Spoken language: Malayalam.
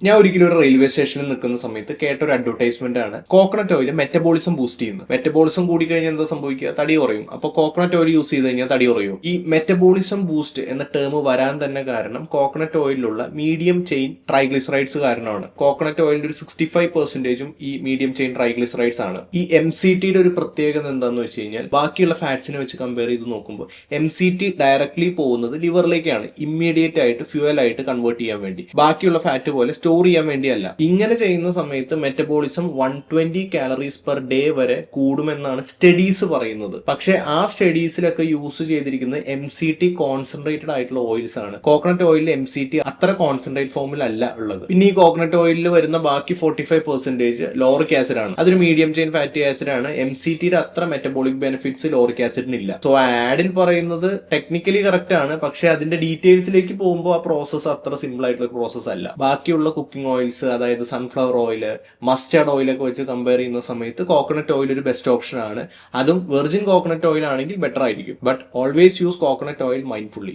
ഞാൻ ഒരിക്കലും ഒരു റെയിൽവേ സ്റ്റേഷനിൽ നിൽക്കുന്ന സമയത്ത് കേട്ട ഒരു അഡ്വർടൈസ്മെന്റ് ആണ് കോക്കനട്ട് ഓയിൽ മെറ്റബോളിസം ബൂസ്റ്റ് ചെയ്യുന്നത്. മെറ്റബോളിസം കൂടി കഴിഞ്ഞാൽ എന്താ സംഭവിക്കുക? തടി കുറയും. അപ്പൊ കോക്കനട്ട് ഓയിൽ യൂസ് ചെയ്ത് കഴിഞ്ഞാൽ തടി കുറയും. ഈ മെറ്റബോളിസം ബൂസ്റ്റ് എന്ന ടേം വരാൻ തന്നെ കാരണം കോക്കനട്ട് ഓയിലുള്ള മീഡിയം ചെയിൻ ട്രൈഗ്ലിസറൈഡ്സ് കാരണമാണ്. കോക്കനട്ട് ഓയിലിന്റെ ഒരു 65% ഈ മീഡിയം ചെയിൻ ട്രൈഗ്ലിസറൈഡ്സ് ആണ്. ഈ MCT ഒരു പ്രത്യേകത എന്താണെന്ന് വെച്ച് കഴിഞ്ഞാൽ ബാക്കിയുള്ള ഫാറ്റ്സിനെ വെച്ച് കമ്പയർ ചെയ്ത് നോക്കുമ്പോൾ MCT ഡയറക്ട്ലി പോകുന്നത് ലിവറിലേക്കാണ്, ഇമ്മീഡിയറ്റ് ആയിട്ട് ഫ്യൂവൽ ആയിട്ട് കൺവേർട്ട് ചെയ്യാൻ വേണ്ടി. ബാക്കിയുള്ള ഫാറ്റ് പോലെ സ്റ്റോർ ചെയ്യാൻ വേണ്ടിയല്ല. ഇങ്ങനെ ചെയ്യുന്ന സമയത്ത് മെറ്റബോളിസം 120 കാലറീസ് പെർ ഡേ വരെ കൂടുമെന്നാണ് സ്റ്റഡീസ് പറയുന്നത്. പക്ഷെ ആ സ്റ്റഡീസിലൊക്കെ യൂസ് ചെയ്തിരിക്കുന്നത് MCT കോൺസെൻട്രേറ്റഡ് ആയിട്ടുള്ള ഓയിൽസ് ആണ്. കോക്കനട്ട് ഓയിലിൽ MCT അത്ര കോൺസെൻട്രേറ്റ് ഫോമിലല്ല ഉള്ളത്. പിന്നെ ഈ കോക്കനട്ട് ഓയിലിൽ വരുന്ന ബാക്കി 45% ലോറിക് ആസിഡ് ആണ്. അതൊരു മീഡിയം ചെയിൻ ഫാറ്റി ആസിഡ് ആണ്. MCTയുടെ അത്ര മെറ്റബോളിക് ബെനിഫിറ്റ്സ് ലോറിക് ആസിഡിനില്ല. സോ ആഡിൽ പറയുന്നത് ടെക്നിക്കലി കറക്റ്റ് ആണ്, പക്ഷെ അതിന്റെ ഡീറ്റെയിൽസിലേക്ക് പോകുമ്പോൾ ആ പ്രോസസ്സ് അത്ര സിമ്പിൾ ആയിട്ടുള്ള പ്രോസസ് അല്ല. ബാക്കിയുള്ള കുക്കിംഗ് ഓയിൽസ്, അതായത് സൺഫ്ലവർ ഓയിൽ, മസ്റ്റേർഡ് ഓയിലൊക്കെ വെച്ച് കമ്പയർ ചെയ്യുന്ന സമയത്ത് കോക്കനട്ട് ഓയിൽ ഒരു ബെസ്റ്റ് ഓപ്ഷൻ ആണ്. അതും വെർജിൻ കോക്കനട്ട് ഓയിൽ ആണെങ്കിൽ ബെറ്റർ ആയിരിക്കും. But always use coconut oil mindfully.